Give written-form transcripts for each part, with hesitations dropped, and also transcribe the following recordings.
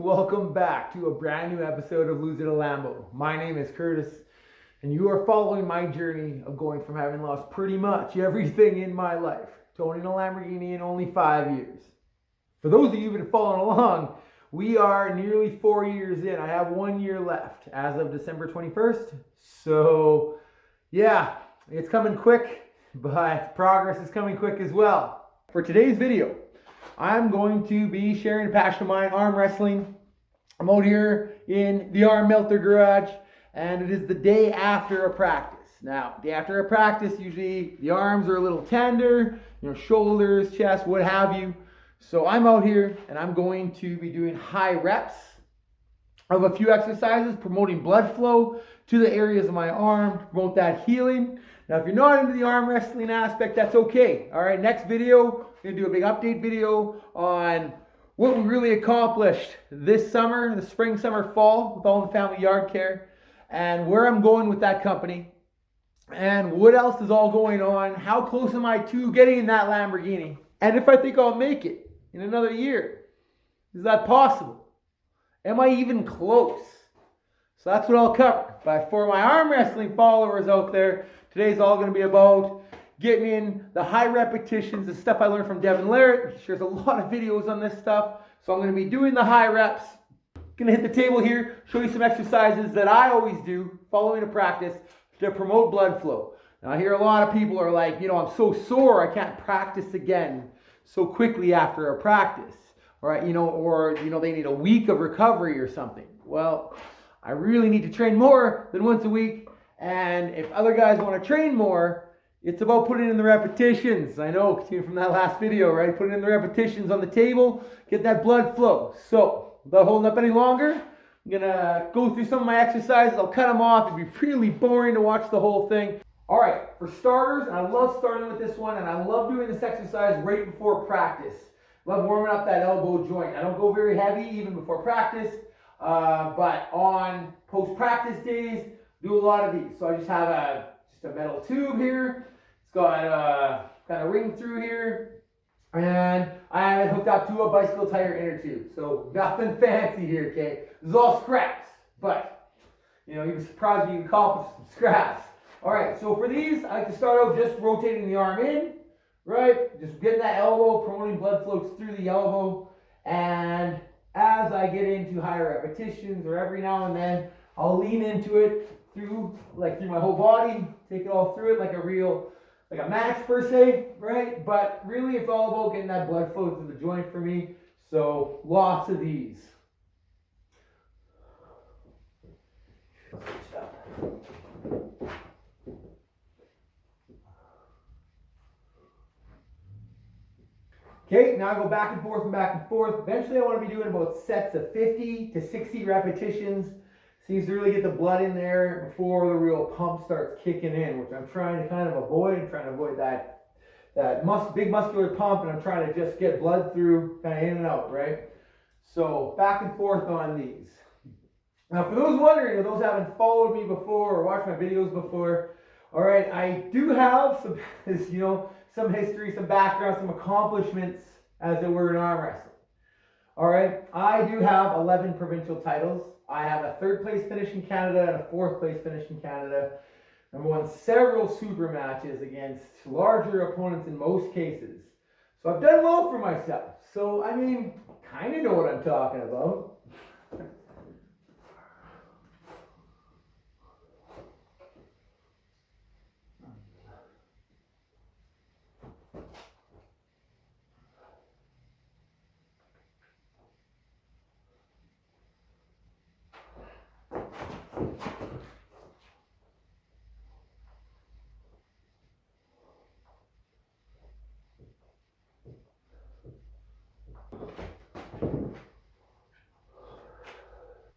Welcome back to a brand new episode of Lose It a Lambo. My name is Curtis, and you are following my journey of going from having lost pretty much everything in my life to owning a Lamborghini in only 5 years. For those of you who've been following along, we are nearly 4 years in. I have 1 year left as of December 21st. So, yeah, it's coming quick, but progress is coming quick as well. For today's video, I'm going to be sharing a passion of mine, arm wrestling. I'm out here in the Arm Melter garage, and it is the day after a practice. Now, day after a practice, usually the arms are a little tender, shoulders, chest, what have you. So I'm out here, and I'm going to be doing high reps of a few exercises, promoting blood flow to the areas of my arm, to promote that healing. Now, if you're not into the arm wrestling aspect, that's okay. All right, next video, I'm going to do a big update video on what we really accomplished this summer, the spring, summer, fall, with all the family yard care, and where I'm going with that company, and what else is all going on, how close am I to getting in that Lamborghini, and if I think I'll make it in another year. Is that possible? Am I even close? So that's what I'll cover. But for my arm wrestling followers out there, today's all going to be about getting in the high repetitions, the stuff I learned from Devon Larratt. He shares a lot of videos on this stuff. So I'm going to be doing the high reps. Going to hit the table here, show you some exercises that I always do following a practice to promote blood flow. Now I hear a lot of people are like, I'm so sore I can't practice again so quickly after a practice. Right? Or they need a week of recovery or something. Well, I really need to train more than once a week. And if other guys want to train more, it's about putting in the repetitions. I know, continue from that last video, right? Putting in the repetitions on the table, get that blood flow. So, without holding up any longer, I'm going to go through some of my exercises. I'll cut them off. It'd be really boring to watch the whole thing. All right, for starters, and I love starting with this one, and I love doing this exercise right before practice. Love warming up that elbow joint. I don't go very heavy even before practice, but on post-practice days, do a lot of these. So I just have a metal tube here. It's got a ring through here, and I have it hooked up to a bicycle tire inner tube. So nothing fancy here, okay? This is all scraps, but you'd be surprised if you can accomplish some scraps. All right, so for these, I like to start out just rotating the arm in, right? Just getting that elbow, promoting blood flow through the elbow, and as I get into higher repetitions, or every now and then, I'll lean into it through my whole body, take it all through it like a match per se, right? But really it's all about getting that blood flow through the joint for me. So lots of these. Okay, now I go back and forth and back and forth. Eventually I want to be doing about sets of 50 to 60 repetitions. Seems to really get the blood in there before the real pump starts kicking in, which I'm trying to kind of avoid. I'm trying to avoid that big muscular pump, and I'm trying to just get blood through, kind of in and out, right? So back and forth on these. Now for those wondering, or those who haven't followed me before or watched my videos before, all right, I do have some history, some background, some accomplishments as it were in arm wrestling. All right, I do have 11 provincial titles. I have a 3rd place finish in Canada and a 4th place finish in Canada. I've won several super matches against larger opponents in most cases. So I've done well for myself. So, kind of know what I'm talking about.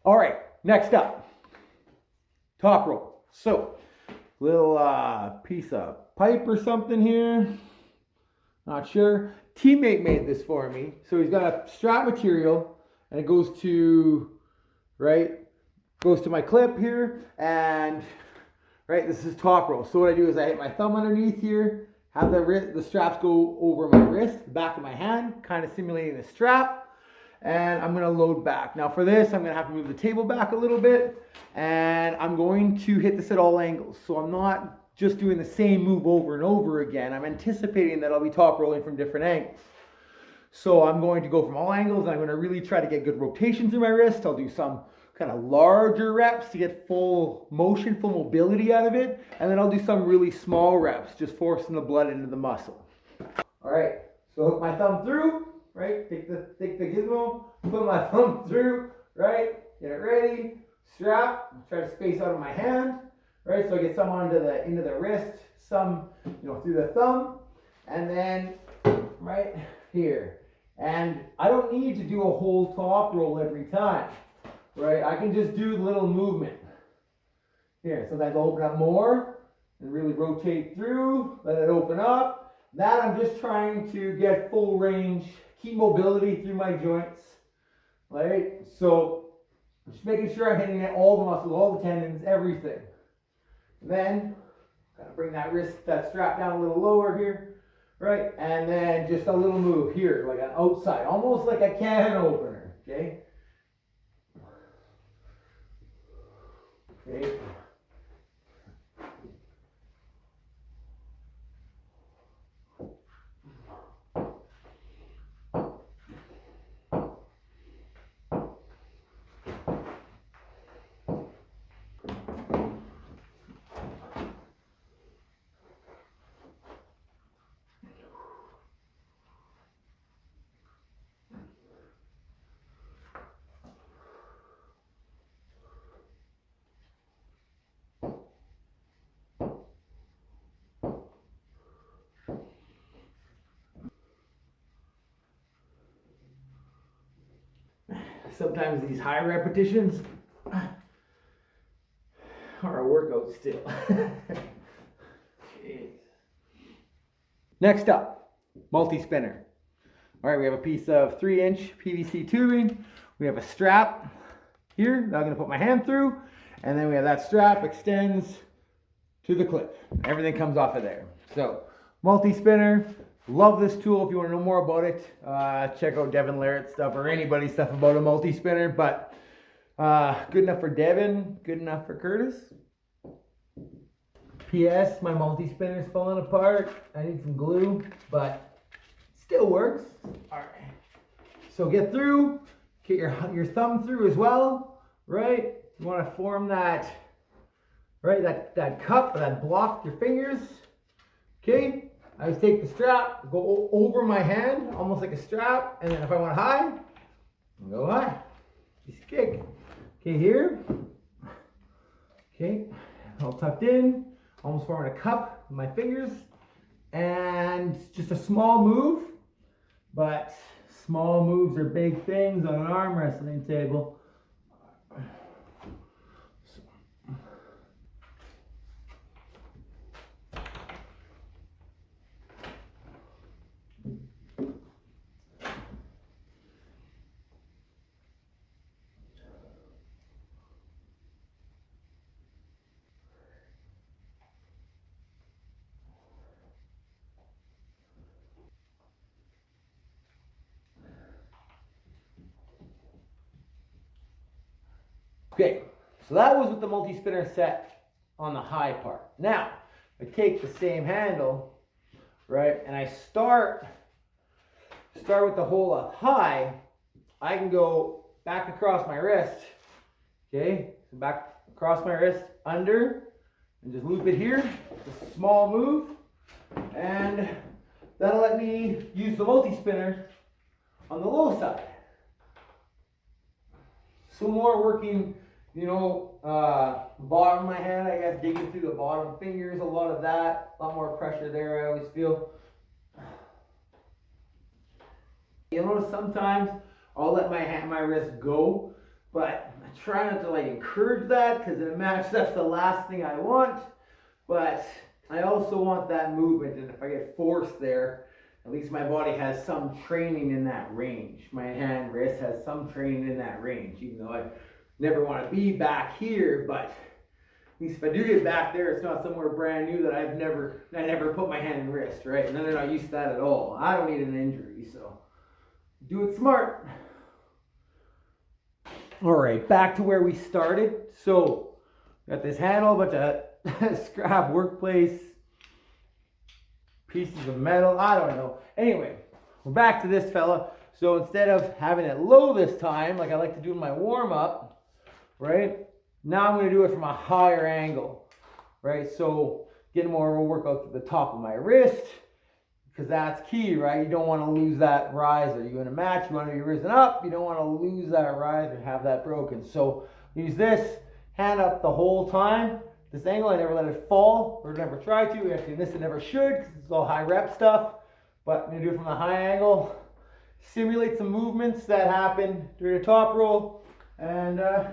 All right, next up, top rope. So, little piece of pipe or something here. Not sure. Teammate made this for me. So he's got a strap material, and it goes to my clip here, and this is top rope. So what I do is I hit my thumb underneath here, have the straps go over my wrist, the back of my hand, kind of simulating a strap. and I'm gonna load back. Now for this, I'm gonna have to move the table back a little bit, and I'm going to hit this at all angles. So I'm not just doing the same move over and over again. I'm anticipating that I'll be top rolling from different angles. So I'm going to go from all angles, and I'm gonna really try to get good rotation through my wrist. I'll do some kind of larger reps to get full motion, full mobility out of it. And then I'll do some really small reps, just forcing the blood into the muscle. All right, so hook my thumb through, right? Take the gizmo, put my thumb through, right? Get it ready, strap, try to space out of my hand, right? So I get some into the wrist, some, through the thumb, and then right here. And I don't need to do a whole top roll every time, right? I can just do a little movement. Here, sometimes I'll open up more and really rotate through, let it open up. That I'm just trying to get full range, keep mobility through my joints, right? So just making sure I'm hitting all the muscles, all the tendons, everything. Then kind of bring that strap down a little lower here, right? And then just a little move here, like an outside, almost like a can opener, okay? Okay. Sometimes these high repetitions are a workout still. Next up, multi-spinner. All right, we have a piece of 3-inch PVC tubing. We have a strap here that I'm gonna put my hand through, and then we have that strap extends to the clip. Everything comes off of there. So, multi-spinner. Love this tool. If you want to know more about it, check out Devon Larratt stuff or anybody's stuff about a multi-spinner. But good enough for Devon, good enough for Curtis. P.S. My multi-spinner's falling apart. I need some glue, but still works. All right. So get through. Get your thumb through as well, right? You want to form that, right? That cup, that block with your fingers. Okay. I just take the strap, go over my hand, almost like a strap, and then if I want high, go high. Just kick. Okay, here. Okay, all tucked in, almost forming a cup with my fingers, and just a small move, but small moves are big things on an arm wrestling table. Okay, so that was with the multi-spinner set on the high part. Now, I take the same handle, right, and I start with the hole up high. I can go back across my wrist, okay, so back across my wrist, under, and just loop it here, just a small move, and that'll let me use the multi-spinner on the low side. So more working, bottom of my hand, I guess, digging through the bottom fingers, a lot of that, a lot more pressure there, I always feel. You'll notice sometimes I'll let my wrist go, but I try not to encourage that, because in a match that's the last thing I want, but I also want that movement, and if I get forced there, at least my body has some training in that range. My hand, wrist has some training in that range, even though I never want to be back here, but at least if I do get back there, it's not somewhere brand new that I never put my hand and wrist, right? And then they're not used to that at all. I don't need an injury, so do it smart. All right, back to where we started. So, got this handle, a bunch of scrap workplace, pieces of metal, I don't know. Anyway, we're back to this fella. So instead of having it low this time, like I like to do in my warm-up, right? Now I'm gonna do it from a higher angle, right? So getting more of a workout to the top of my wrist, because that's key, right? You don't want to lose that riser. You're in a match, you want to be risen up, you don't want to lose that riser and have that broken. So use this hand up the whole time. This angle, I never let it fall, or never try to. Actually, this I never should, because it's all high rep stuff. But I'm going to do it from the high angle. Simulate some movements that happen during the top roll. And yeah.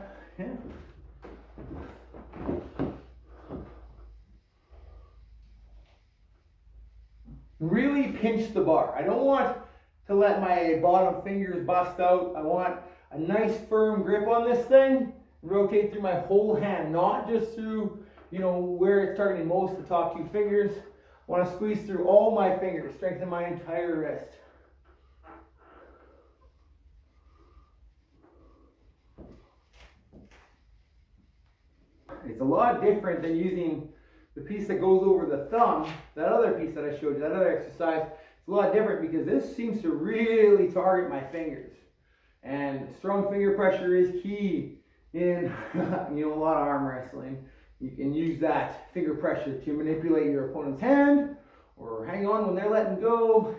Really pinch the bar. I don't want to let my bottom fingers bust out. I want a nice firm grip on this thing. Rotate through my whole hand, not just through, where it's targeting most, the top two fingers. I want to squeeze through all my fingers, strengthen my entire wrist. It's a lot different than using the piece that goes over the thumb, that other piece that I showed you, that other exercise. It's a lot different because this seems to really target my fingers. And strong finger pressure is key in a lot of arm wrestling. You can use that finger pressure to manipulate your opponent's hand or hang on when they're letting go.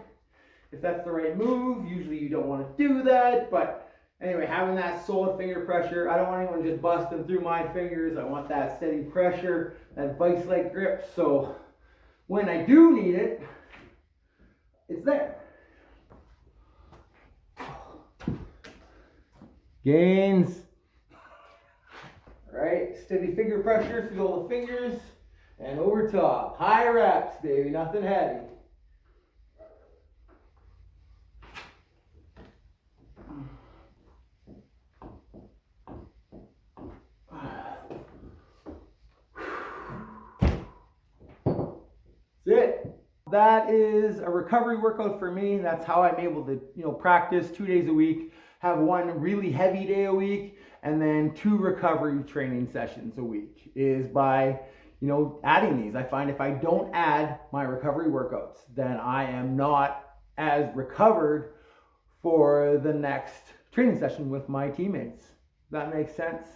If that's the right move, usually you don't want to do that, but anyway, having that solid finger pressure, I don't want anyone just busting through my fingers. I want that steady pressure, that vice-like grip. So when I do need it, it's there. Gains. All right, steady finger pressure through all the fingers and over top. High reps, baby, nothing heavy. That's it. That is a recovery workout for me. That's how I'm able to, practice 2 days a week, have one really heavy day a week, and then 2 recovery training sessions a week is by, adding these. I find if I don't add my recovery workouts, then I am not as recovered for the next training session with my teammates. That makes sense.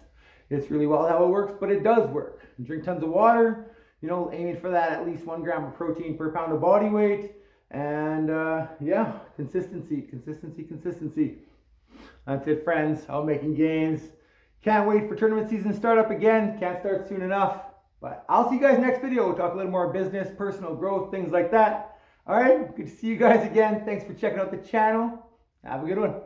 It's really wild how it works, but it does work. Drink tons of water, aiming for that at least 1 gram of protein per pound of body weight. And consistency. That's it, friends. I'm making gains. Can't wait for tournament season to start up again. Can't start soon enough. But I'll see you guys next video. We'll talk a little more business, personal growth, things like that. All right, good to see you guys again. Thanks for checking out the channel. Have a good one.